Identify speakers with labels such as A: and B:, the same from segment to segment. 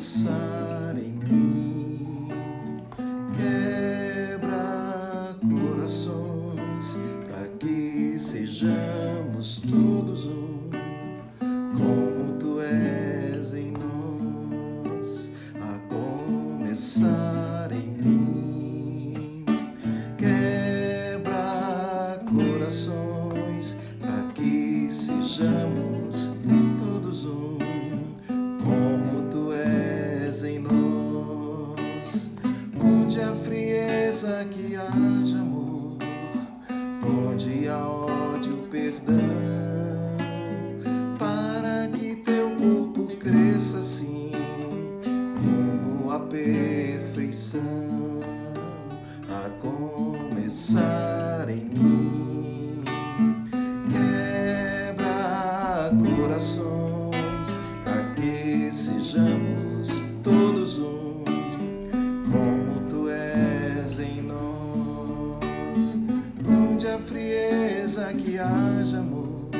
A: começar em mim. Quebra corações para que sejamos todos um, como tu és em nós, a começar em mim. Quebra corações para que sejamos todos um, como tu és em nós. Onde há frieza, que haja amor, onde há ódio, perdão, para que teu corpo cresça assim, rumo à perfeição, a começar em mim. Quebra corações para que sejamos todos um, como tu és em nós. Onde há frieza, que haja amor,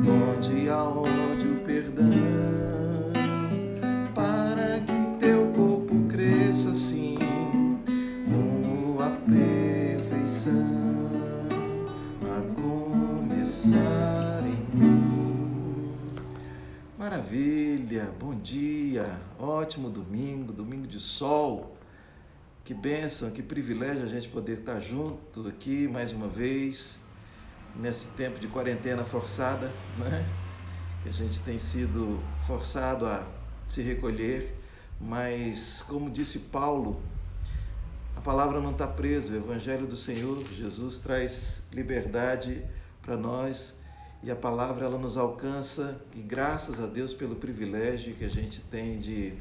A: onde há ódio, perdão, para que teu corpo cresça assim, rumo à perfeição, a começar em mim. Maravilha, bom dia, ótimo domingo, domingo de sol. Que bênção, que privilégio a gente poder estar junto aqui mais uma vez, nesse tempo de quarentena forçada, né? Que a gente tem sido forçado a se recolher, mas como disse Paulo, a palavra não está presa, o Evangelho do Senhor Jesus traz liberdade para nós e a palavra ela nos alcança, e graças a Deus pelo privilégio que a gente tem de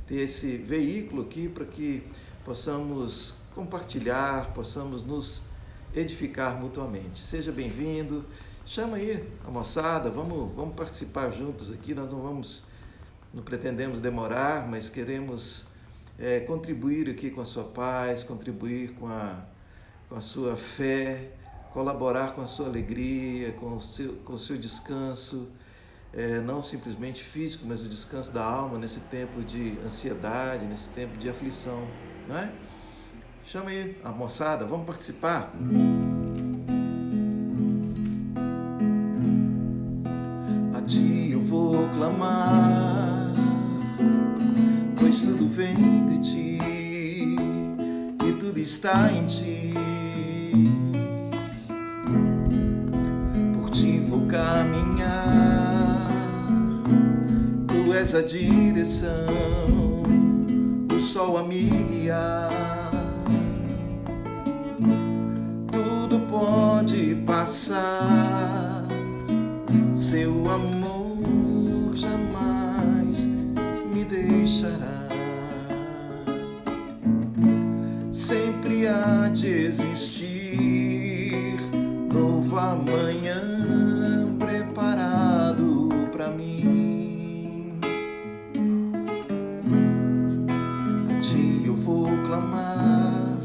A: ter esse veículo aqui para que possamos compartilhar, possamos nos edificar mutuamente. Seja bem-vindo, chama aí a moçada, vamos participar juntos aqui. Nós não pretendemos demorar, mas queremos contribuir aqui com a sua paz, contribuir com a sua fé, colaborar com a sua alegria, com o seu descanso, não simplesmente físico, mas o descanso da alma nesse tempo de ansiedade, nesse tempo de aflição, não é? Chama aí a moçada, vamos participar. A ti eu vou clamar, pois tudo vem de ti e tudo está em ti. Por ti vou caminhar, tu és a direção, o sol a me guiar. Tudo pode passar, seu amor jamais me deixará. Sempre há de existir novo amanhã preparado para mim. A ti eu vou clamar,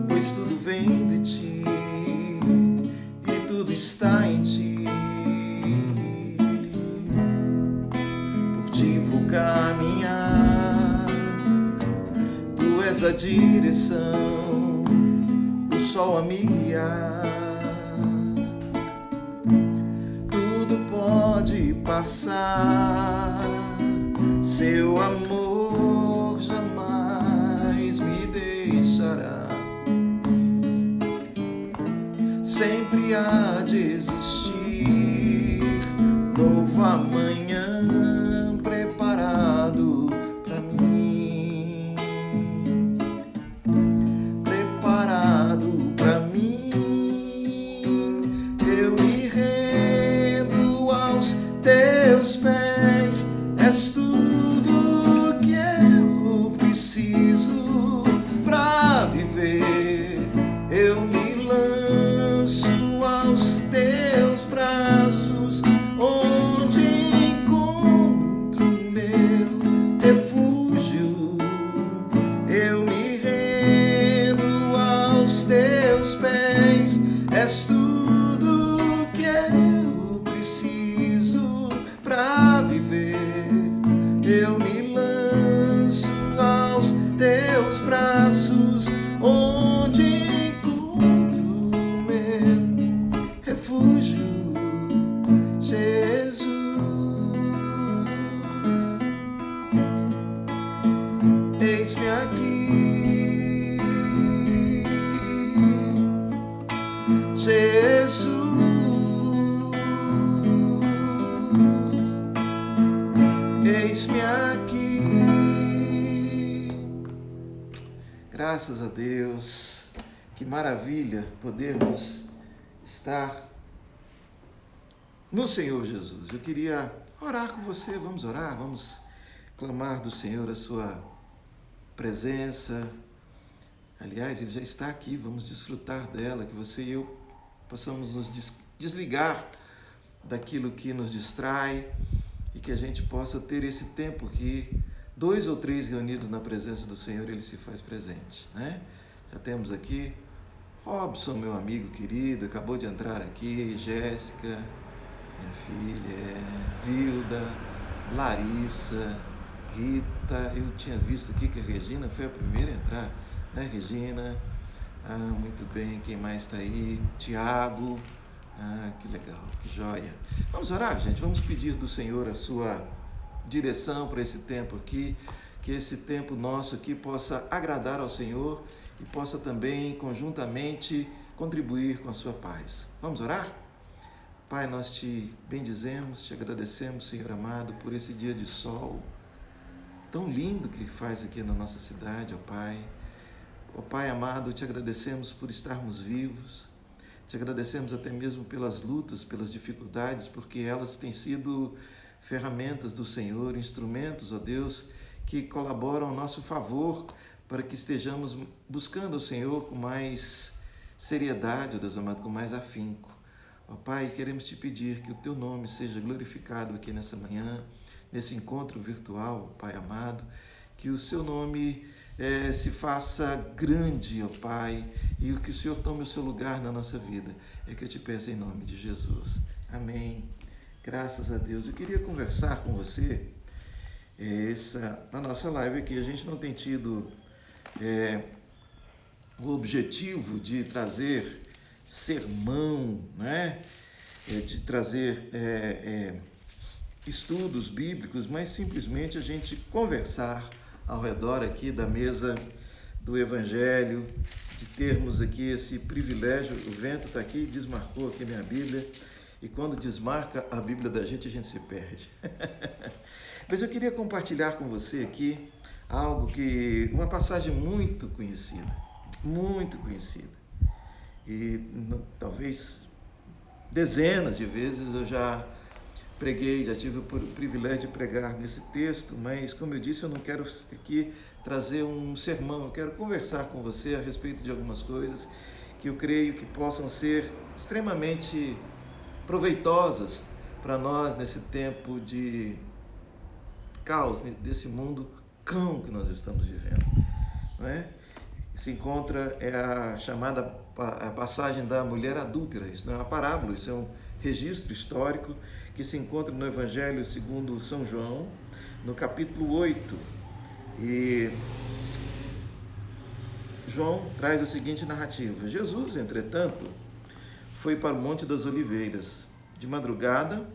A: pois tudo vem de ti e tudo está em ti. Por ti vou caminhar, tu és a direção, o sol a me guiar. Tudo pode passar, seu amor jamais me deixará. Sempre há de existir novo amanhã preparado para mim. Preparado para mim. Eu me rendo aos teus pés. És tudo que eu preciso para viver. Eu me lanço aos teus braços, onde encontro meu refúgio. Eu me rendo aos teus pés. És tudo que eu preciso para viver. Eu Jesus, eis-me aqui. Graças a Deus, que maravilha podermos estar no Senhor Jesus. Eu queria orar com você, vamos orar, vamos clamar do Senhor a sua presença. Aliás, Ele já está aqui, vamos desfrutar dela, que você e eu possamos nos desligar daquilo que nos distrai e que a gente possa ter esse tempo que 2 ou 3 reunidos na presença do Senhor, Ele se faz presente, né? Já temos aqui Robson, meu amigo querido, acabou de entrar aqui, Jéssica, minha filha, Vilda, Larissa, Rita, eu tinha visto aqui que a Regina foi a primeira a entrar, né, Regina? Muito bem, quem mais está aí? Tiago, que legal, que joia. Vamos orar, gente, vamos pedir do Senhor a sua direção para esse tempo aqui, que esse tempo nosso aqui possa agradar ao Senhor e possa também, conjuntamente, contribuir com a sua paz. Vamos orar? Pai, nós te bendizemos, te agradecemos, Senhor amado, por esse dia de sol tão lindo que faz aqui na nossa cidade, ó Pai. Ó Pai amado, te agradecemos por estarmos vivos, te agradecemos até mesmo pelas lutas, pelas dificuldades, porque elas têm sido ferramentas do Senhor, instrumentos, ó Deus, que colaboram ao nosso favor para que estejamos buscando o Senhor com mais seriedade, ó Deus amado, com mais afinco. Ó Pai, queremos te pedir que o teu nome seja glorificado aqui nessa manhã, nesse encontro virtual, ó Pai amado, que o seu nome se faça grande, ó Pai, e que o Senhor tome o seu lugar na nossa vida. É que eu te peço em nome de Jesus. Amém. Graças a Deus. Eu queria conversar com você, na nossa live aqui, a gente não tem tido o objetivo de trazer sermão, né? De trazer estudos bíblicos, mas simplesmente a gente conversar ao redor aqui da mesa do Evangelho, de termos aqui esse privilégio. O vento está aqui, desmarcou aqui minha Bíblia, e quando desmarca a Bíblia da gente, a gente se perde. Mas eu queria compartilhar com você aqui uma passagem muito conhecida, e talvez dezenas de vezes eu já preguei, já tive o privilégio de pregar nesse texto, mas como eu disse, eu não quero aqui trazer um sermão, eu quero conversar com você a respeito de algumas coisas que eu creio que possam ser extremamente proveitosas para nós nesse tempo de caos, desse mundo cão que nós estamos vivendo, não é? Se encontra a passagem da mulher adúltera. Isso não é uma parábola, isso é um registro histórico que se encontra no Evangelho segundo São João, no capítulo 8. E João traz a seguinte narrativa: Jesus, entretanto, foi para o Monte das Oliveiras. De madrugada,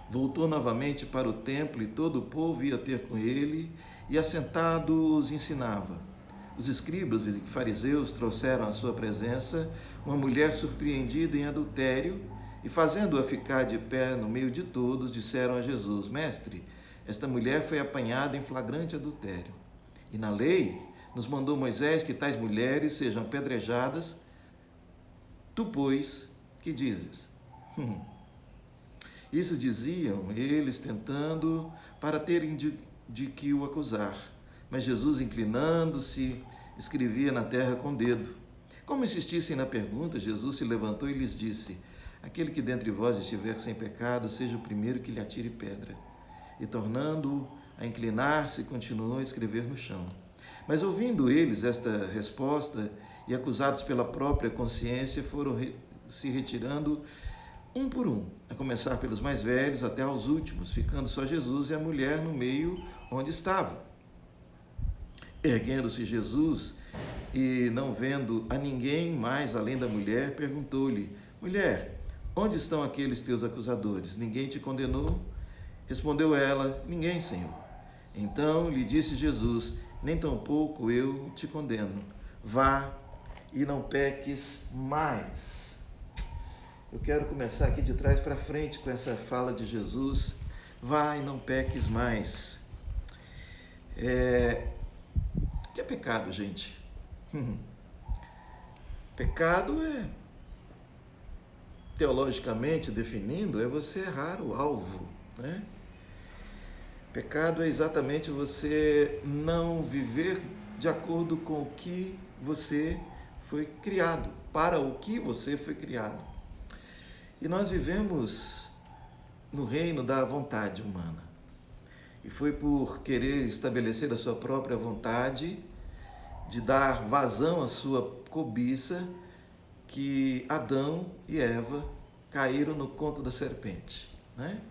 A: voltou novamente para o templo e todo o povo ia ter com ele e, assentado, os ensinava. Os escribas e fariseus trouxeram à sua presença uma mulher surpreendida em adultério e, fazendo-a ficar de pé no meio de todos, disseram a Jesus: Mestre, esta mulher foi apanhada em flagrante adultério. E na lei nos mandou Moisés que tais mulheres sejam apedrejadas. Tu, pois, que dizes? Isso diziam eles, tentando para terem de que o acusar. Mas Jesus, inclinando-se, escrevia na terra com o dedo. Como insistissem na pergunta, Jesus se levantou e lhes disse: Aquele que dentre vós estiver sem pecado, seja o primeiro que lhe atire pedra. E, tornando-o a inclinar-se, continuou a escrever no chão. Mas, ouvindo eles esta resposta e acusados pela própria consciência, foram se retirando um por um, a começar pelos mais velhos até aos últimos, ficando só Jesus e a mulher no meio onde estava. Erguendo-se Jesus e não vendo a ninguém mais além da mulher, perguntou-lhe: Mulher, onde estão aqueles teus acusadores? Ninguém te condenou? Respondeu ela: Ninguém, Senhor. Então lhe disse Jesus: Nem tampouco eu te condeno. Vá e não peques mais. Eu quero começar aqui de trás para frente com essa fala de Jesus: vai, não peques mais. O que é pecado, gente? Pecado é, teologicamente definindo, é você errar o alvo, né? Pecado é exatamente você não viver de acordo com o que você foi criado, para o que você foi criado. E nós vivemos no reino da vontade humana. E foi por querer estabelecer a sua própria vontade, de dar vazão à sua cobiça, que Adão e Eva caíram no conto da serpente, né?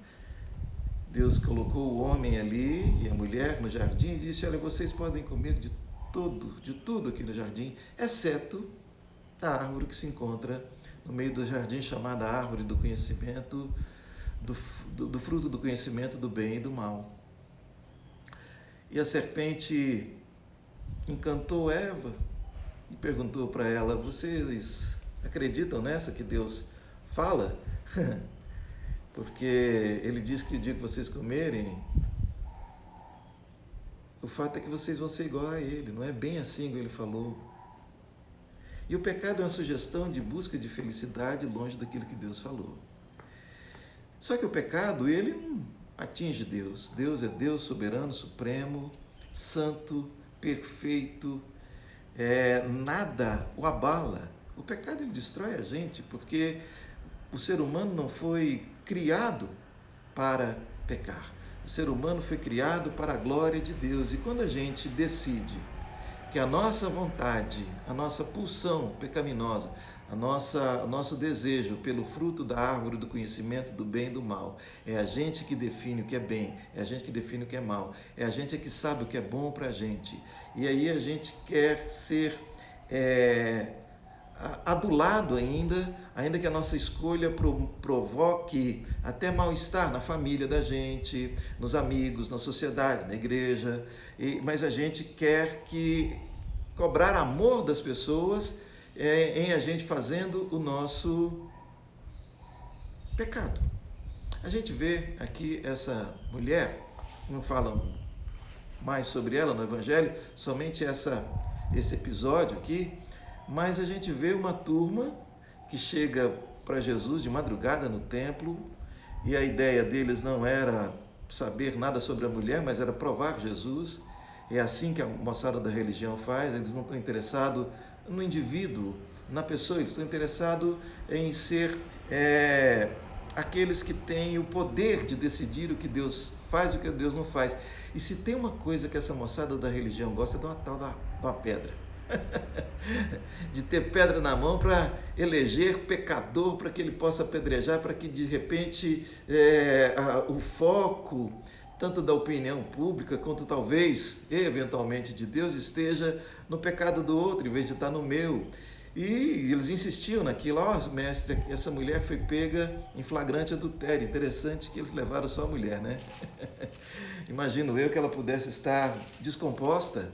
A: Deus colocou o homem ali e a mulher no jardim e disse: olha, vocês podem comer de tudo aqui no jardim, exceto a árvore que se encontra no meio do jardim, chamada árvore do conhecimento, do fruto do conhecimento do bem e do mal. E a serpente encantou Eva e perguntou para ela: vocês acreditam nessa que Deus fala? Porque ele diz que o dia que vocês comerem, o fato é que vocês vão ser igual a ele. Não é bem assim como ele falou. E o pecado é uma sugestão de busca de felicidade longe daquilo que Deus falou. Só que o pecado, ele não atinge Deus. Deus é Deus soberano, supremo, santo, perfeito. Nada o abala. O pecado, ele destrói a gente, porque o ser humano não foi criado para pecar. O ser humano foi criado para a glória de Deus. E quando a gente decide que a nossa vontade, a nossa pulsão pecaminosa, o nosso desejo pelo fruto da árvore do conhecimento do bem e do mal, é a gente que define o que é bem, é a gente que define o que é mal, é a gente que sabe o que é bom para a gente. E aí a gente quer ser adulado ainda que a nossa escolha provoque até mal-estar na família da gente, nos amigos, na sociedade, na igreja, mas a gente quer cobrar amor das pessoas em a gente fazendo o nosso pecado. A gente vê aqui essa mulher, não falam mais sobre ela no Evangelho, somente esse episódio aqui, mas a gente vê uma turma que chega para Jesus de madrugada no templo, e a ideia deles não era saber nada sobre a mulher, mas era provar Jesus. É assim que a moçada da religião faz. Eles não estão interessados no indivíduo, na pessoa, eles estão interessados em ser aqueles que têm o poder de decidir o que Deus faz e o que Deus não faz. E se tem uma coisa que essa moçada da religião gosta, é de uma tal de uma pedra. De ter pedra na mão para eleger pecador, para que ele possa apedrejar, para que de repente o foco tanto da opinião pública quanto talvez eventualmente de Deus esteja no pecado do outro em vez de estar no meu. E eles insistiam naquilo: mestre, essa mulher foi pega em flagrante adultério. Interessante que eles levaram só a mulher, né? Imagino eu que ela pudesse estar descomposta,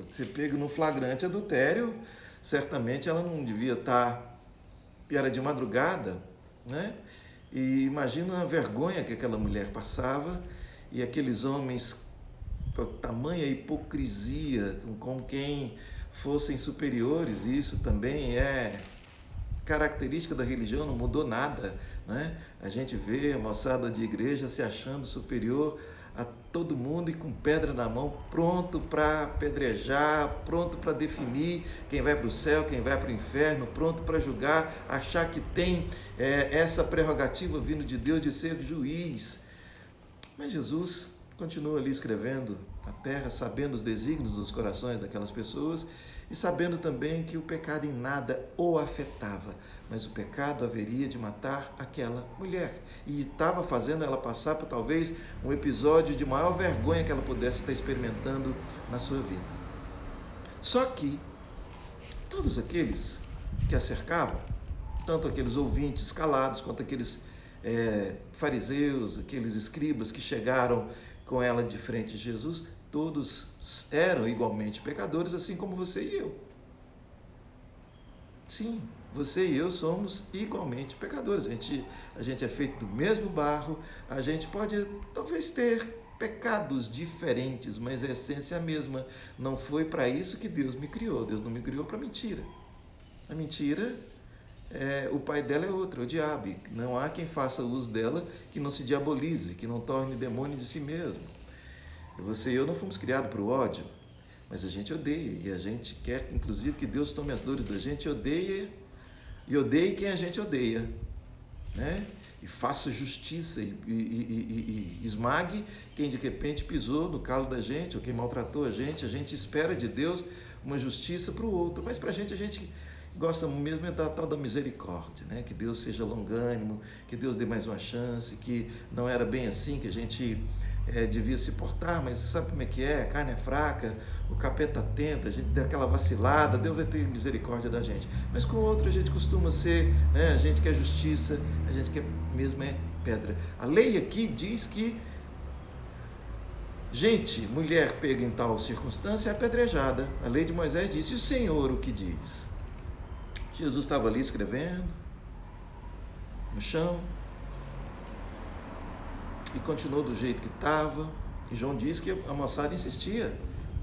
A: ser pego no flagrante adultério. Certamente ela não devia estar, era de madrugada, né? E imagina a vergonha que aquela mulher passava, e aqueles homens com tamanha hipocrisia, como quem fossem superiores. E isso também é característica da religião, não mudou nada, né? A gente vê a moçada de igreja se achando superior a todo mundo e com pedra na mão, pronto para apedrejar, pronto para definir quem vai para o céu, quem vai para o inferno, pronto para julgar, achar que tem essa prerrogativa vindo de Deus de ser juiz. Mas Jesus continua ali escrevendo a terra, sabendo os desígnios dos corações daquelas pessoas e sabendo também que o pecado em nada o afetava, mas o pecado haveria de matar aquela mulher. E estava fazendo ela passar por talvez um episódio de maior vergonha que ela pudesse estar experimentando na sua vida. Só que todos aqueles que a cercavam, tanto aqueles ouvintes calados quanto aqueles fariseus, aqueles escribas que chegaram com ela de frente de Jesus, todos eram igualmente pecadores, assim como você e eu. Sim, Você e eu somos igualmente pecadores. A gente é feito do mesmo barro, a gente pode talvez ter pecados diferentes, mas a essência é a mesma. Não foi para isso que Deus me criou. Deus não me criou para mentira. A mentira, o pai dela é outro, é o diabo. Não há quem faça uso dela que não se diabolize, que não torne demônio de si mesmo. Você e eu não fomos criados para o ódio, mas a gente odeia. E a gente quer, inclusive, que Deus tome as dores da gente e odeie quem a gente odeia, né? E faça justiça e esmague quem de repente pisou no calo da gente ou quem maltratou a gente. A gente espera de Deus uma justiça para o outro, mas para a gente gosta mesmo é da tal da misericórdia, né? Que Deus seja longânimo, que Deus dê mais uma chance, que não era bem assim que a gente devia se portar, mas sabe como é que é? A carne é fraca, o capeta tenta, a gente dá aquela vacilada, Deus vai ter misericórdia da gente. Mas com o outro a gente costuma ser, né? A gente quer justiça, a gente quer mesmo é pedra. A lei aqui diz que gente, mulher pega em tal circunstância é apedrejada. A lei de Moisés diz, e o Senhor o que diz? Jesus estava ali escrevendo, no chão, e continuou do jeito que estava. E João disse que a moçada insistia.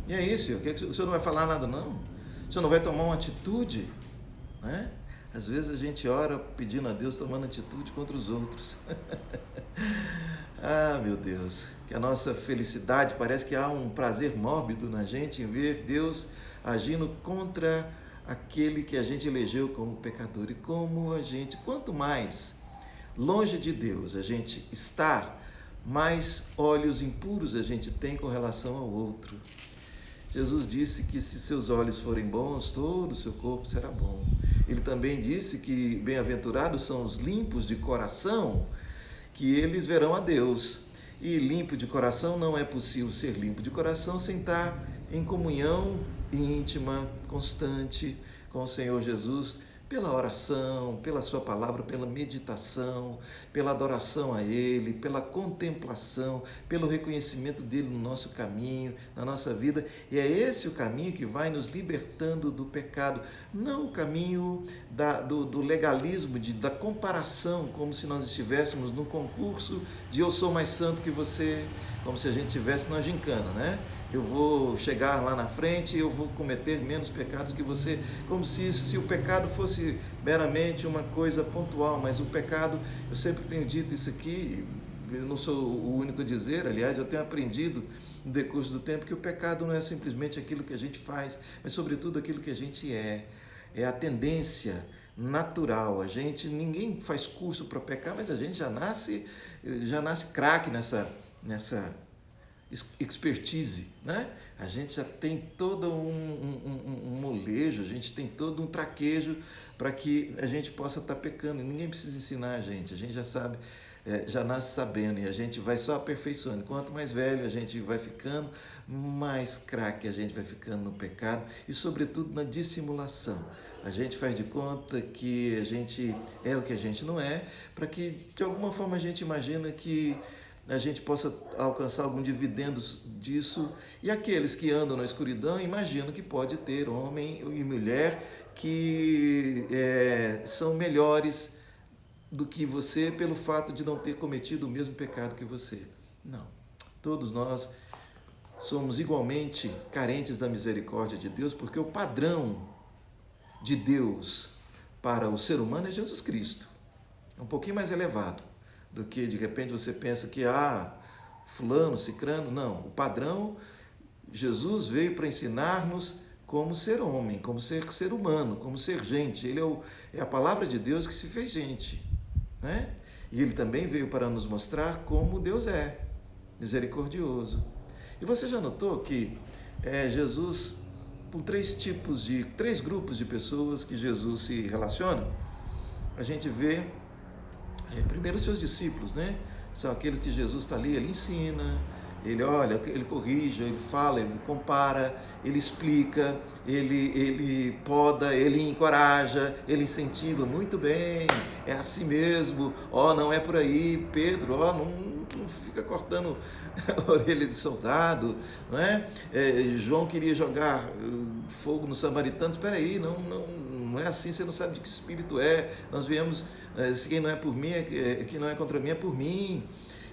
A: E é isso, o senhor não vai falar nada não? O senhor não vai tomar uma atitude? Né? Às vezes a gente ora pedindo a Deus, tomando atitude contra os outros. Ah, meu Deus, que a nossa felicidade, parece que há um prazer mórbido na gente em ver Deus agindo contra aquele que a gente elegeu como pecador. E como a gente, quanto mais longe de Deus a gente está, mais olhos impuros a gente tem com relação ao outro. Jesus disse que se seus olhos forem bons, todo o seu corpo será bom. Ele também disse que bem-aventurados são os limpos de coração, que eles verão a Deus. E limpo de coração, não é possível ser limpo de coração sem estar em comunhão íntima, constante com o Senhor Jesus, pela oração, pela sua palavra, pela meditação, pela adoração a Ele, pela contemplação, pelo reconhecimento dEle no nosso caminho, na nossa vida. E é esse o caminho que vai nos libertando do pecado, não o caminho do legalismo, da comparação, como se nós estivéssemos num concurso de eu sou mais santo que você, como se a gente estivesse numa gincana, né? Eu vou chegar lá na frente e eu vou cometer menos pecados que você, como se o pecado fosse meramente uma coisa pontual, mas o pecado, eu sempre tenho dito isso aqui, eu não sou o único a dizer, aliás, eu tenho aprendido no decurso do tempo que o pecado não é simplesmente aquilo que a gente faz, mas sobretudo aquilo que a gente é a tendência natural. Ninguém faz curso para pecar, mas a gente já nasce craque nessa expertise, né? A gente já tem todo um molejo, a gente tem todo um traquejo para que a gente possa estar pecando, e ninguém precisa ensinar a gente já sabe, já nasce sabendo, e a gente vai só aperfeiçoando. Quanto mais velho a gente vai ficando, mais craque a gente vai ficando no pecado e sobretudo na dissimulação. A gente faz de conta que a gente é o que a gente não é, para que de alguma forma a gente imagina que a gente possa alcançar algum dividendo disso, e aqueles que andam na escuridão imaginam que pode ter homem e mulher que são melhores do que você pelo fato de não ter cometido o mesmo pecado que você. Não, todos nós somos igualmente carentes da misericórdia de Deus, porque o padrão de Deus para o ser humano é Jesus Cristo. É um pouquinho mais elevado do que de repente você pensa que fulano, cicrano. Não, o padrão, Jesus veio para ensinar-nos como ser homem, como ser humano, como ser gente. Ele é a palavra de Deus que se fez gente, né? E ele também veio para nos mostrar como Deus é, misericordioso. E você já notou que Jesus, com três grupos de pessoas que Jesus se relaciona, a gente vê primeiro os seus discípulos, né? São aqueles que Jesus está ali, ele ensina, ele olha, ele corrige, ele fala, ele compara, ele explica, ele poda, ele encoraja, ele incentiva. Muito bem, é assim mesmo, não é por aí, Pedro, não fica cortando a orelha de soldado, não é? João queria jogar fogo nos samaritanos, espera aí, não não é assim, você não sabe de que espírito é, nós viemos, quem não é por mim, quem não é contra mim é por mim.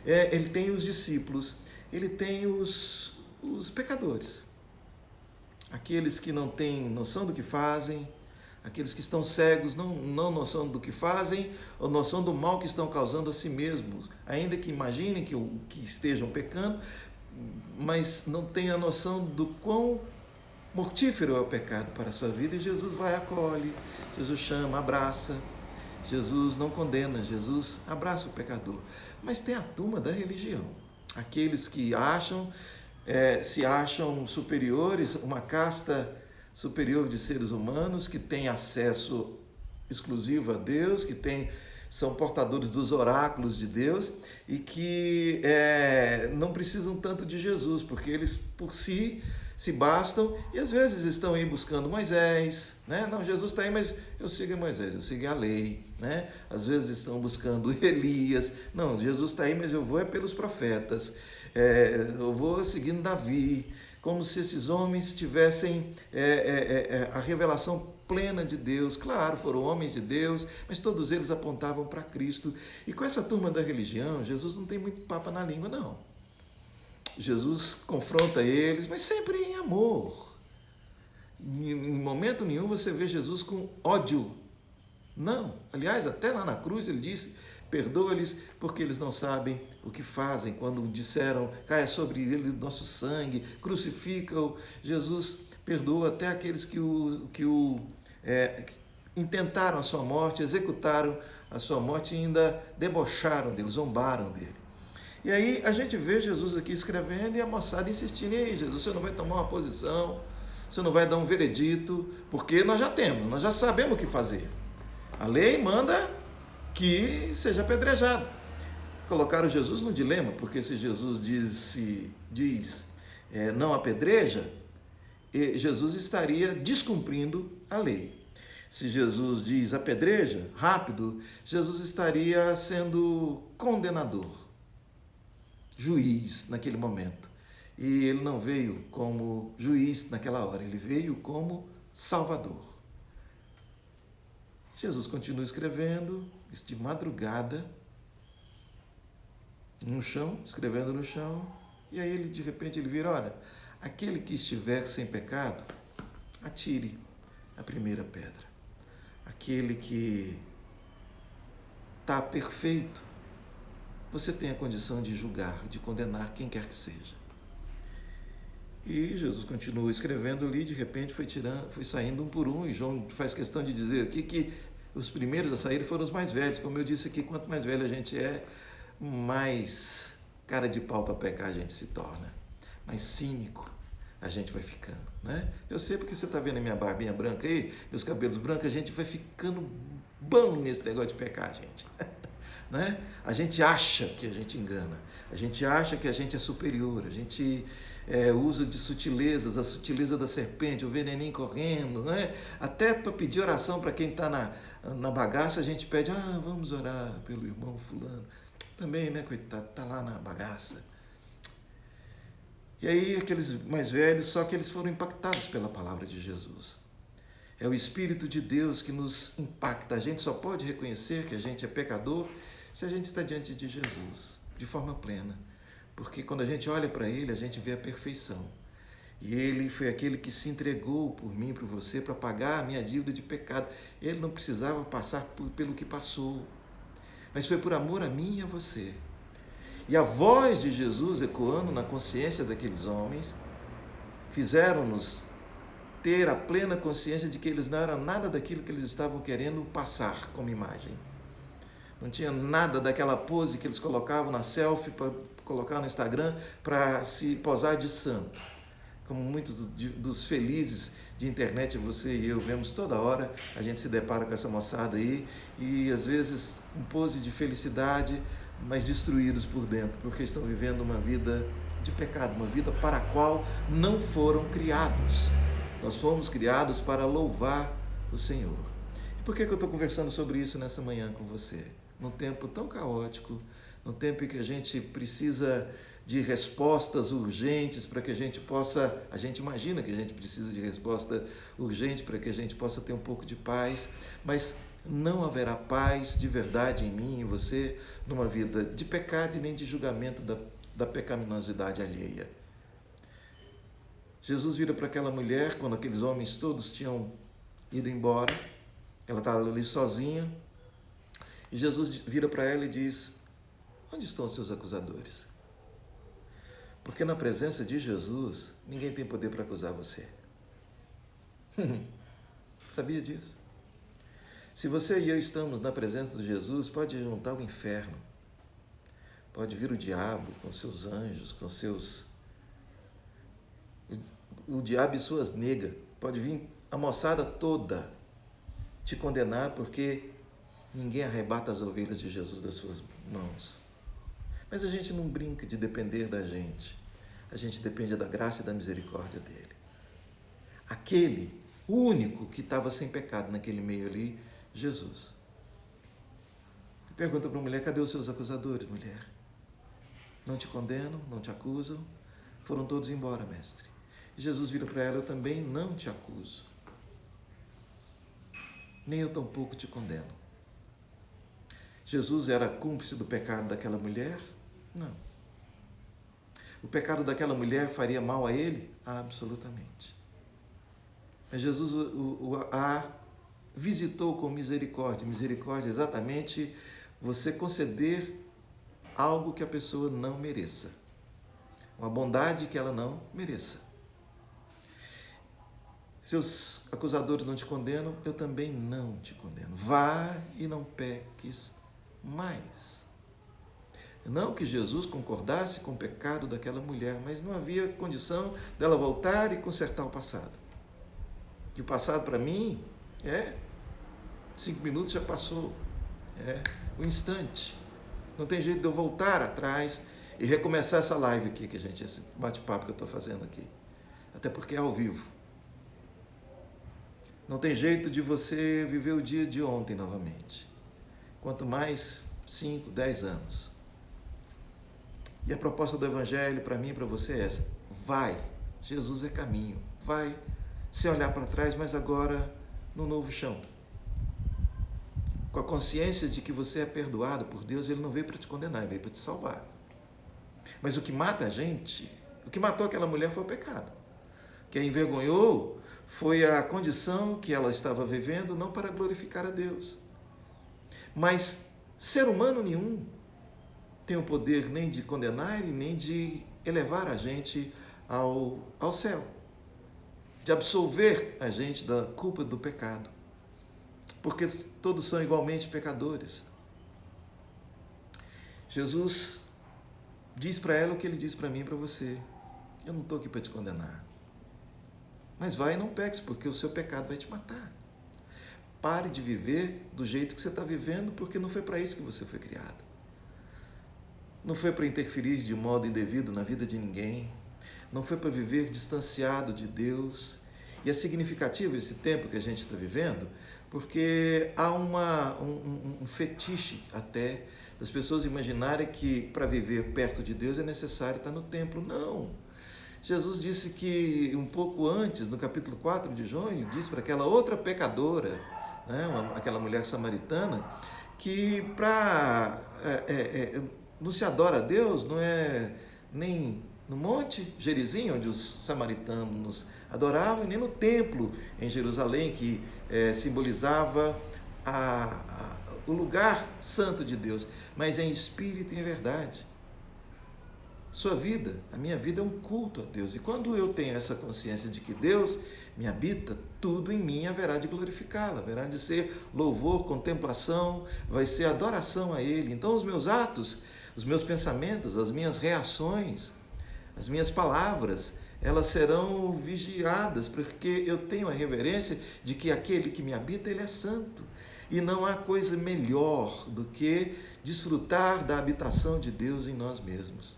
A: Ele tem os discípulos, ele tem os pecadores, aqueles que não têm noção do que fazem, aqueles que estão cegos, não noção do que fazem, ou noção do mal que estão causando a si mesmos, ainda que imaginem que estejam pecando, mas não têm a noção do quão mortífero é o pecado para a sua vida, e Jesus vai, acolhe, Jesus chama, abraça, Jesus não condena, Jesus abraça o pecador. Mas tem a turma da religião, aqueles que se acham superiores, uma casta superior de seres humanos, que tem acesso exclusivo a Deus, que são portadores dos oráculos de Deus e que não precisam tanto de Jesus, porque eles por si se bastam, e às vezes estão aí buscando Moisés, né? Não, Jesus está aí, mas eu sigo Moisés, eu sigo a lei, né? Às vezes estão buscando Elias, não, Jesus está aí, mas eu vou pelos profetas, eu vou seguindo Davi, como se esses homens tivessem a revelação plena de Deus. Claro, foram homens de Deus, mas todos eles apontavam para Cristo. E com essa turma da religião, Jesus não tem muito papo na língua, não. Jesus confronta eles, mas sempre em amor. Em momento nenhum você vê Jesus com ódio. Não. Aliás, até lá na cruz ele disse: perdoa-lhes porque eles não sabem o que fazem. Quando disseram, caia sobre eles nosso sangue, crucifica-o. Jesus perdoa até aqueles que intentaram a sua morte, executaram a sua morte e ainda debocharam dele, zombaram dele. E aí a gente vê Jesus aqui escrevendo e a moçada insistindo: e aí, Jesus, você não vai tomar uma posição, você não vai dar um veredito, porque nós já sabemos o que fazer. A lei manda que seja apedrejado. Colocaram Jesus no dilema, porque se Jesus diz não apedreja, Jesus estaria descumprindo a lei. Se Jesus diz apedreja, rápido, Jesus estaria sendo condenador, juiz naquele momento. E ele não veio como juiz naquela hora, ele veio como salvador. Jesus continua escrevendo, de madrugada, no chão, escrevendo no chão, e aí de repente ele vira: olha, aquele que estiver sem pecado, atire a primeira pedra. Aquele que está perfeito, você tem a condição de julgar, de condenar quem quer que seja. E Jesus continua escrevendo ali, de repente foi saindo um por um, e João faz questão de dizer aqui que os primeiros a sair foram os mais velhos. Como eu disse aqui, quanto mais velho a gente é, mais cara de pau para pecar a gente se torna, mais cínico a gente vai ficando, né? Eu sei porque você está vendo a minha barbinha branca aí, meus cabelos brancos, a gente vai ficando bom nesse negócio de pecar, gente. Né? A gente acha que a gente engana, a gente acha que a gente é superior, a gente usa de sutilezas, a sutileza da serpente, o veneninho correndo, né? Até para pedir oração para quem está na bagaça, a gente pede: vamos orar pelo irmão fulano, também, né, coitado, está lá na bagaça. E aí aqueles mais velhos, só que eles foram impactados pela palavra de Jesus. É o Espírito de Deus que nos impacta. A gente só pode reconhecer que a gente é pecador se a gente está diante de Jesus, de forma plena. Porque quando a gente olha para Ele, a gente vê a perfeição. E Ele foi aquele que se entregou por mim, por você, para pagar a minha dívida de pecado. Ele não precisava passar pelo que passou, mas foi por amor a mim e a você. E a voz de Jesus ecoando na consciência daqueles homens, fizeram-nos ter a plena consciência de que eles não eram nada daquilo que eles estavam querendo passar como imagem. Não tinha nada daquela pose que eles colocavam na selfie para colocar no Instagram para se posar de santo. Como muitos dos felizes de internet, você e eu vemos toda hora, a gente se depara com essa moçada aí, e às vezes com pose de felicidade, mas destruídos por dentro, porque estão vivendo uma vida de pecado, uma vida para a qual não foram criados. Nós fomos criados para louvar o Senhor. E por que eu estou conversando sobre isso nessa manhã com você? Num tempo tão caótico, num tempo em que a gente precisa de respostas urgentes para que a gente imagina que a gente precisa de resposta urgente para que a gente possa ter um pouco de paz, mas não haverá paz de verdade em mim e em você numa vida de pecado e nem de julgamento da pecaminosidade alheia. Jesus vira para aquela mulher, quando aqueles homens todos tinham ido embora, ela estava ali sozinha, e Jesus vira para ela e diz: onde estão os seus acusadores? Porque na presença de Jesus, ninguém tem poder para acusar você. Sabia disso? Se você e eu estamos na presença de Jesus, pode juntar o inferno, pode vir o diabo com seus anjos, com seus... o diabo e suas negas, pode vir a moçada toda te condenar, porque ninguém arrebata as ovelhas de Jesus das suas mãos. Mas a gente não brinca de depender da gente. A gente depende da graça e da misericórdia dele. Aquele, o único que estava sem pecado naquele meio ali, Jesus. Pergunta para a mulher: cadê os seus acusadores, mulher? Não te condenam, não te acusam? Foram todos embora, mestre. E Jesus vira para ela: eu também não te acuso. Nem eu tampouco te condeno. Jesus era cúmplice do pecado daquela mulher? Não. O pecado daquela mulher faria mal a ele? Absolutamente. Mas Jesus a visitou com misericórdia. Misericórdia é exatamente você conceder algo que a pessoa não mereça. Uma bondade que ela não mereça. Seus acusadores não te condenam, eu também não te condeno. Vá e não peques mais. Não que Jesus concordasse com o pecado daquela mulher, mas não havia condição dela voltar e consertar o passado. E o passado para mim 5 minutos já passou, um instante. Não tem jeito de eu voltar atrás e recomeçar essa live aqui, esse bate-papo que eu estou fazendo aqui. Até porque é ao vivo. Não tem jeito de você viver o dia de ontem novamente. Quanto mais 5, 10 anos. E a proposta do Evangelho para mim e para você é essa: vai, Jesus é caminho, vai, sem olhar para trás, mas agora no novo chão. Com a consciência de que você é perdoado por Deus, Ele não veio para te condenar, Ele veio para te salvar. Mas o que mata a gente, o que matou aquela mulher foi o pecado. O que a envergonhou foi a condição que ela estava vivendo, não para glorificar a Deus. Mas ser humano nenhum tem o poder nem de condenar e nem de elevar a gente ao céu, de absolver a gente da culpa do pecado, porque todos são igualmente pecadores. Jesus diz para ela o que Ele diz para mim e para você: eu não estou aqui para te condenar, mas vai e não peques, porque o seu pecado vai te matar. Pare de viver do jeito que você está vivendo, porque não foi para isso que você foi criado. Não foi para interferir de modo indevido na vida de ninguém. Não foi para viver distanciado de Deus. E é significativo esse tempo que a gente está vivendo, porque há um fetiche até das pessoas imaginarem que para viver perto de Deus é necessário estar no templo. Não! Jesus disse que um pouco antes, no capítulo 4 de João, Ele disse para aquela outra pecadora, aquela mulher samaritana, que não se adora a Deus, não é nem no Monte Gerizim, onde os samaritanos adoravam, e nem no templo em Jerusalém, que simbolizava o lugar santo de Deus, mas em espírito e em verdade. Sua vida, a minha vida é um culto a Deus. E quando eu tenho essa consciência de que Deus me habita, tudo em mim haverá de glorificá-lo, haverá de ser louvor, contemplação, vai ser adoração a Ele. Então os meus atos, os meus pensamentos, as minhas reações, as minhas palavras, elas serão vigiadas, porque eu tenho a reverência de que aquele que me habita, Ele é santo. E não há coisa melhor do que desfrutar da habitação de Deus em nós mesmos.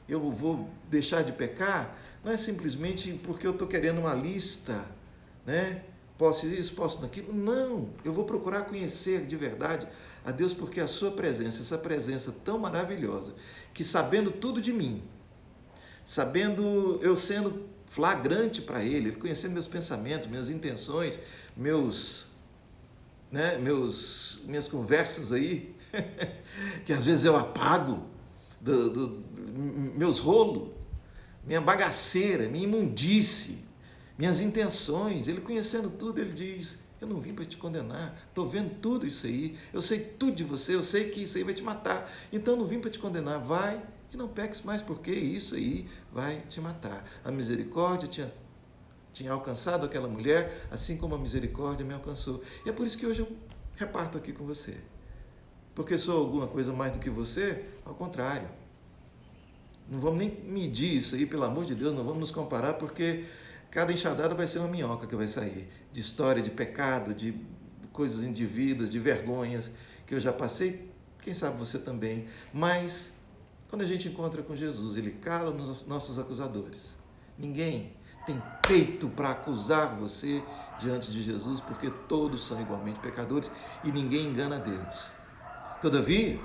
A: Eu vou deixar de pecar, não é simplesmente porque eu estou querendo uma lista, posso isso, posso naquilo. Não, eu vou procurar conhecer de verdade a Deus, porque a sua presença, essa presença tão maravilhosa, que sabendo tudo de mim, sabendo eu sendo flagrante para Ele conhecendo meus pensamentos, minhas intenções, minhas conversas aí, que às vezes eu apago, meus rolos, minha bagaceira, minha imundície, minhas intenções. Ele conhecendo tudo, ele diz: eu não vim para te condenar, estou vendo tudo isso aí, eu sei tudo de você, eu sei que isso aí vai te matar, então não vim para te condenar, vai e não peques mais, porque isso aí vai te matar. A misericórdia tinha alcançado aquela mulher, assim como a misericórdia me alcançou. E é por isso que hoje eu reparto aqui com você. Porque sou alguma coisa mais do que você? Ao contrário. Não vamos nem medir isso aí, pelo amor de Deus, não vamos nos comparar, porque cada enxadada vai ser uma minhoca que vai sair. De história, de pecado, de coisas indevidas, de vergonhas que eu já passei, quem sabe você também. Mas, quando a gente encontra com Jesus, Ele cala os nossos acusadores. Ninguém tem peito para acusar você diante de Jesus, porque todos são igualmente pecadores e ninguém engana a Deus. Todavia,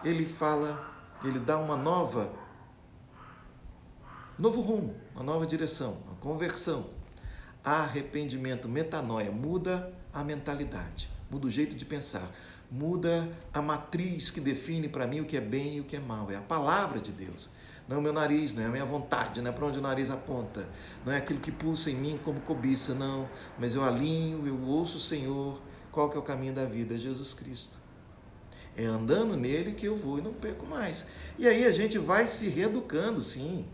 A: Ele fala, Ele dá novo rumo, uma nova direção, uma conversão, arrependimento, metanoia, muda a mentalidade, muda o jeito de pensar, muda a matriz que define para mim o que é bem e o que é mal. É a palavra de Deus. Não é o meu nariz, não é a minha vontade, não é para onde o nariz aponta, não é aquilo que pulsa em mim como cobiça, não. Mas eu alinho, eu ouço o Senhor. Qual que é o caminho da vida? É Jesus Cristo. É andando nele que eu vou e não perco mais. E aí a gente vai se reeducando, sim,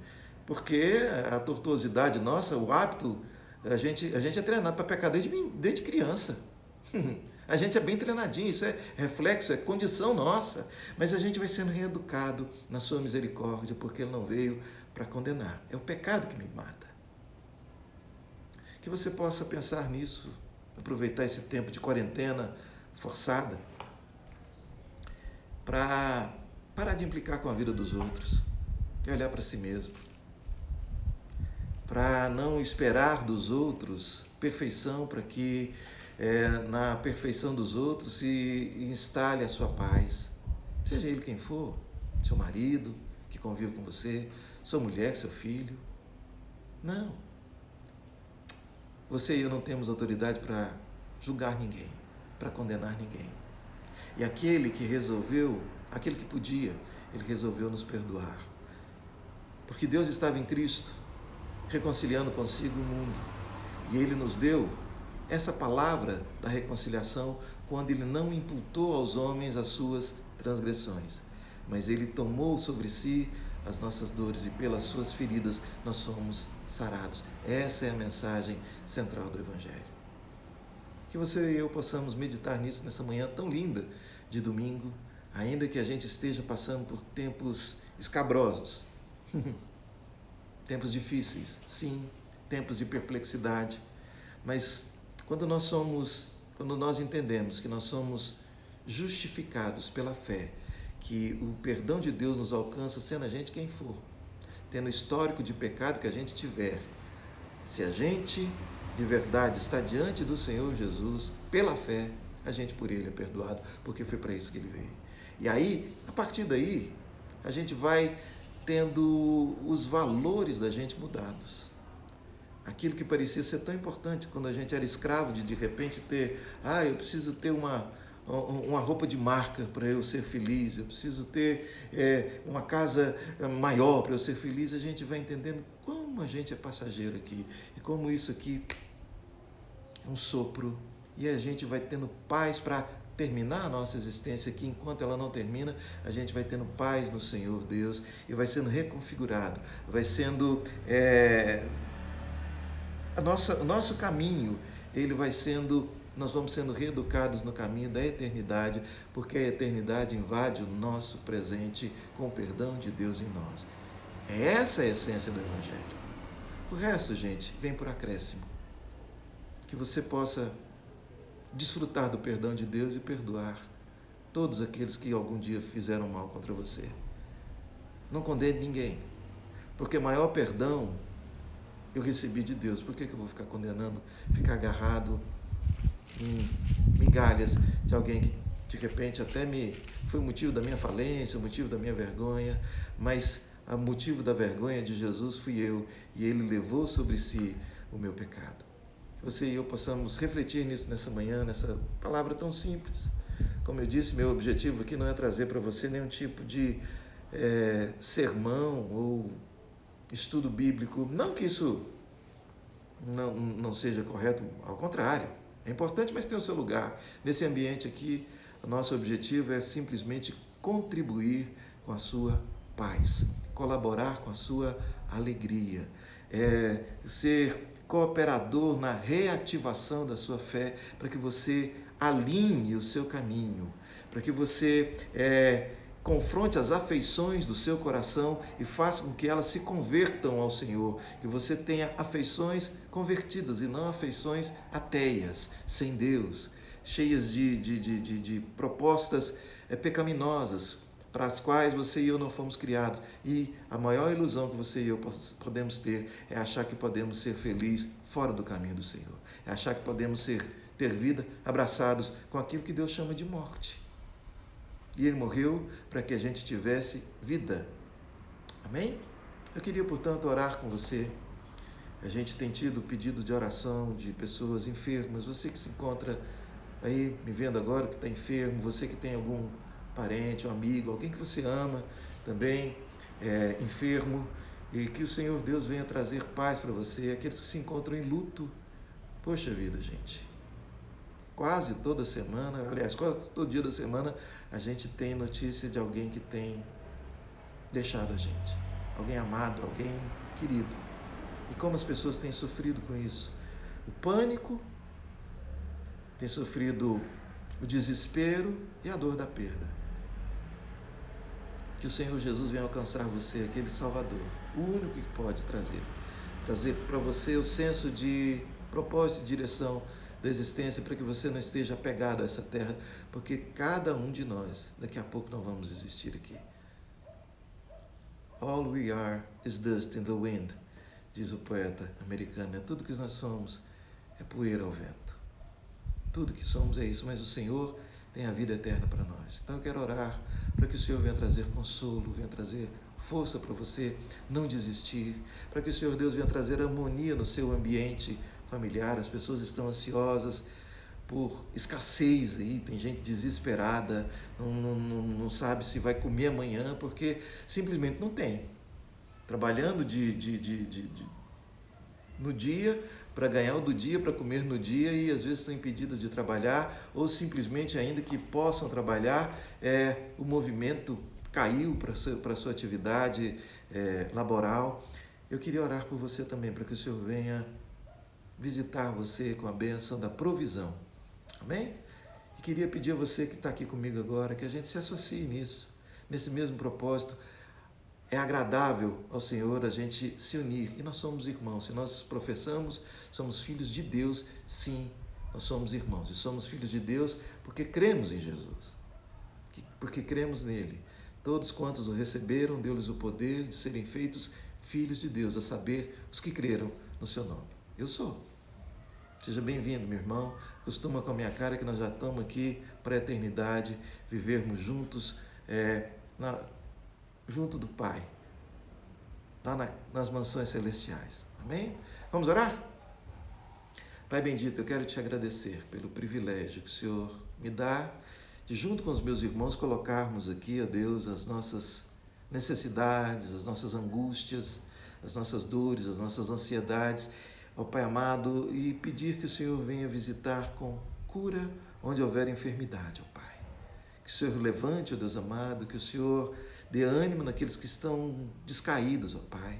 A: porque a tortuosidade nossa, o hábito, a gente é treinado para pecar desde criança. A gente é bem treinadinho, isso é reflexo, é condição nossa. Mas a gente vai sendo reeducado na sua misericórdia, porque Ele não veio para condenar. É o pecado que me mata. Que você possa pensar nisso, aproveitar esse tempo de quarentena forçada, para parar de implicar com a vida dos outros e olhar para si mesmo. Para não esperar dos outros perfeição, para que na perfeição dos outros se instale a sua paz. Seja ele quem for, seu marido que convive com você, sua mulher, seu filho. Não. Você e eu não temos autoridade para julgar ninguém, para condenar ninguém. E aquele que resolveu, aquele que podia, ele resolveu nos perdoar. Porque Deus estava em Cristo, reconciliando consigo o mundo. E Ele nos deu essa palavra da reconciliação quando Ele não imputou aos homens as suas transgressões, mas Ele tomou sobre si as nossas dores e pelas suas feridas nós somos sarados. Essa é a mensagem central do Evangelho. Que você e eu possamos meditar nisso nessa manhã tão linda de domingo, ainda que a gente esteja passando por tempos escabrosos, tempos difíceis, sim, tempos de perplexidade, mas quando nós entendemos que nós somos justificados pela fé, que o perdão de Deus nos alcança sendo a gente quem for, tendo o histórico de pecado que a gente tiver, se a gente de verdade está diante do Senhor Jesus, pela fé, a gente por Ele é perdoado, porque foi para isso que Ele veio. E aí, a partir daí, a gente vai tendo os valores da gente mudados. Aquilo que parecia ser tão importante quando a gente era escravo de repente ter, eu preciso ter uma roupa de marca para eu ser feliz, eu preciso ter uma casa maior para eu ser feliz. A gente vai entendendo como a gente é passageiro aqui e como isso aqui é um sopro, e a gente vai tendo paz para terminar a nossa existência aqui. Enquanto ela não termina, a gente vai tendo paz no Senhor Deus e vai sendo reconfigurado, vai sendo o nosso caminho, ele vai sendo, nós vamos sendo reeducados no caminho da eternidade, porque a eternidade invade o nosso presente com o perdão de Deus em nós. Essa é a essência do Evangelho. O resto, gente, vem por acréscimo. Que você possa desfrutar do perdão de Deus e perdoar todos aqueles que algum dia fizeram mal contra você. Não condene ninguém, porque maior perdão eu recebi de Deus. Por que eu vou ficar condenando, ficar agarrado em migalhas de alguém que de repente até foi o motivo da minha falência, o motivo da minha vergonha, mas o motivo da vergonha de Jesus fui eu, e Ele levou sobre si o meu pecado. Que você e eu possamos refletir nisso nessa manhã, nessa palavra tão simples. Como eu disse, meu objetivo aqui não é trazer para você nenhum tipo de sermão ou estudo bíblico. Não que isso não seja correto, ao contrário. É importante, mas tem o seu lugar. Nesse ambiente aqui, o nosso objetivo é simplesmente contribuir com a sua paz, colaborar com a sua alegria, ser cooperador na reativação da sua fé, para que você alinhe o seu caminho, para que você confronte as afeições do seu coração e faça com que elas se convertam ao Senhor, que você tenha afeições convertidas e não afeições ateias, sem Deus, cheias de propostas pecaminosas, para as quais você e eu não fomos criados. E a maior ilusão que você e eu podemos ter é achar que podemos ser felizes fora do caminho do Senhor, é achar que podemos ter vida abraçados com aquilo que Deus chama de morte. E Ele morreu para que a gente tivesse vida. Amém? Eu queria, portanto, orar com você. A gente tem tido pedido de oração de pessoas enfermas. Você que se encontra aí me vendo agora, que está enfermo, você que tem algum parente, um amigo, alguém que você ama também enfermo, e que o Senhor Deus venha trazer paz para você. Aqueles que se encontram em luto. Poxa vida, gente. Quase toda semana, aliás, quase todo dia da semana, a gente tem notícia de alguém que tem deixado a gente. Alguém amado, alguém querido. E como as pessoas têm sofrido com isso? O pânico, tem sofrido o desespero e a dor da perda. Que o Senhor Jesus venha alcançar você, aquele Salvador, o único que pode trazer para você o senso de propósito e direção da existência, para que você não esteja apegado a essa terra, porque cada um de nós, daqui a pouco, não vamos existir aqui. All we are is dust in the wind, diz o poeta americano. Tudo que nós somos é poeira ao vento. Tudo que somos é isso, mas o Senhor tem a vida eterna para nós. Então eu quero orar para que o Senhor venha trazer consolo, venha trazer força para você não desistir, para que o Senhor Deus venha trazer harmonia no seu ambiente familiar. As pessoas estão ansiosas por escassez aí, tem gente desesperada, não sabe se vai comer amanhã, porque simplesmente não tem. Trabalhando no dia, para ganhar o do dia, para comer no dia, e às vezes estão impedidas de trabalhar, ou simplesmente ainda que possam trabalhar, o movimento caiu para a sua atividade laboral. Eu queria orar por você também, para que o Senhor venha visitar você com a bênção da provisão. Amém? E queria pedir a você que está aqui comigo agora, que a gente se associe nisso, nesse mesmo propósito. É agradável ao Senhor a gente se unir, e nós somos irmãos. Se nós professamos, somos filhos de Deus, sim, nós somos irmãos. E somos filhos de Deus porque cremos em Jesus, porque cremos nele. Todos quantos o receberam, deu-lhes o poder de serem feitos filhos de Deus, a saber, os que creram no seu nome. Eu sou. Seja bem-vindo, meu irmão. Acostuma com a minha cara que nós já estamos aqui para a eternidade, vivermos juntos, junto do Pai, lá nas mansões celestiais. Amém? Vamos orar? Pai bendito, eu quero te agradecer pelo privilégio que o Senhor me dá de, junto com os meus irmãos, colocarmos aqui, ó Deus, as nossas necessidades, as nossas angústias, as nossas dores, as nossas ansiedades, ó Pai amado, e pedir que o Senhor venha visitar com cura onde houver enfermidade, ó Pai. Que o Senhor levante, ó Deus amado, que o Senhor dê ânimo naqueles que estão descaídos, ó Pai.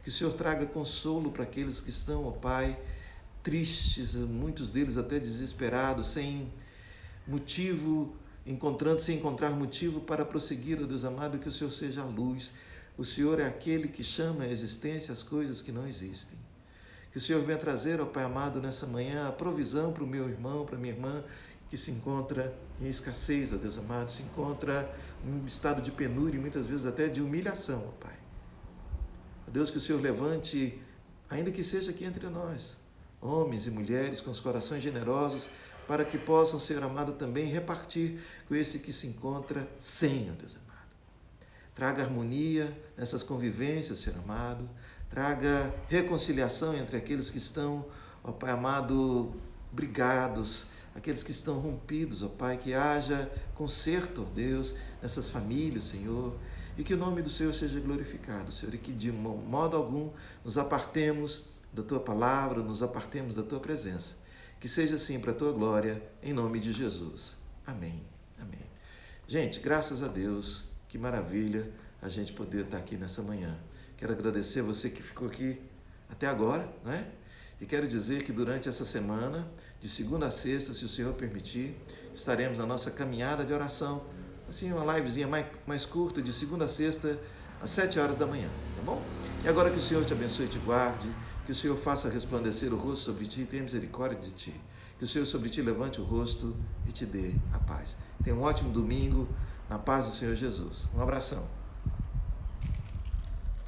A: Que o Senhor traga consolo para aqueles que estão, ó Pai, tristes, muitos deles até desesperados, sem encontrar motivo para prosseguir, ó Deus amado, que o Senhor seja a luz. O Senhor é aquele que chama à existência as coisas que não existem. Que o Senhor venha trazer, ó Pai amado, nessa manhã, a provisão para o meu irmão, para a minha irmã, que se encontra em escassez, ó Deus amado, se encontra em um estado de penúria e muitas vezes até de humilhação, ó Pai. Ó Deus, que o Senhor levante ainda que seja aqui entre nós, homens e mulheres com os corações generosos, para que possam, Senhor amado, também repartir com esse que se encontra sem, ó Deus amado. Traga harmonia nessas convivências, Senhor amado. Traga reconciliação entre aqueles que estão, ó Pai amado, brigados, aqueles que estão rompidos, ó Pai, que haja conserto, ó Deus, nessas famílias, Senhor, e que o nome do Senhor seja glorificado, Senhor, e que de modo algum nos apartemos da Tua palavra, nos apartemos da Tua presença. Que seja assim para a Tua glória, em nome de Jesus. Amém. Amém. Gente, graças a Deus, que maravilha a gente poder estar aqui nessa manhã. Quero agradecer você que ficou aqui até agora, né? E quero dizer que durante essa semana, de segunda a sexta, se o Senhor permitir, estaremos na nossa caminhada de oração, assim, uma livezinha mais curta, de segunda a sexta, às 7 horas da manhã, tá bom? E agora que o Senhor te abençoe e te guarde, que o Senhor faça resplandecer o rosto sobre ti e tenha misericórdia de ti. Que o Senhor sobre ti levante o rosto e te dê a paz. Tenha um ótimo domingo, na paz do Senhor Jesus. Um abração.